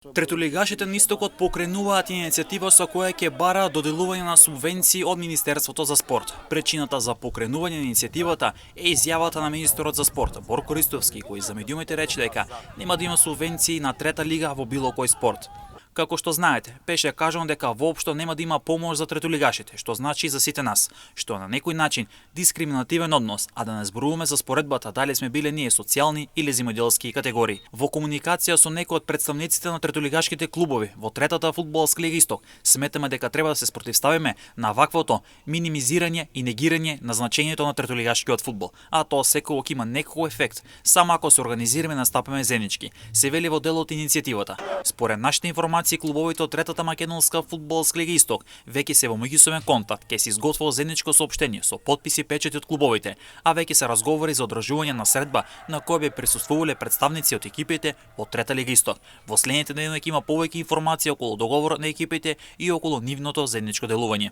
Третолигашите на Истокот покренуваат иницијатива со која ќе бараат доделување на субвенции од Министерството за спорт. Причината за покренување на иницијативата е изјавата на министерот за спорт Борко Ристовски, кој за медиумите рече дека нема да има субвенции на трета лига во било кој спорт. Како што знаете, беше кажано дека воопшто нема да има помош за третолигашите, што значи и за сите нас, што на некој начин дискриминативен однос, а да не зборуваме за споредбата дали сме биле ние социјални или земјоделски категории. Во комуникација со некои од представниците на третолигашките клубови во третата фудбалска лига Исток, сметаме дека треба да се спротивставиме на ваквото минимизирање и негирање на значењето на третолигашкиот фудбал, а тоа секогаш има некој ефект, само ако се организираме и настапиме заеднички, се вели во делот иницијативата. Според нашите информации, клубовите од третата македонска фудбалска лига Исток веќе се во меѓусобен контакт, ќе се изготвува заедничко соопштение со потписи и печати од клубовите, а веќе се разговори за одржување на средба на која би присуствувале представници од екипите од трета лига Исток. Во следните денови ќе има повеќе информации околу договорот на екипите и околу нивното заедничко делување.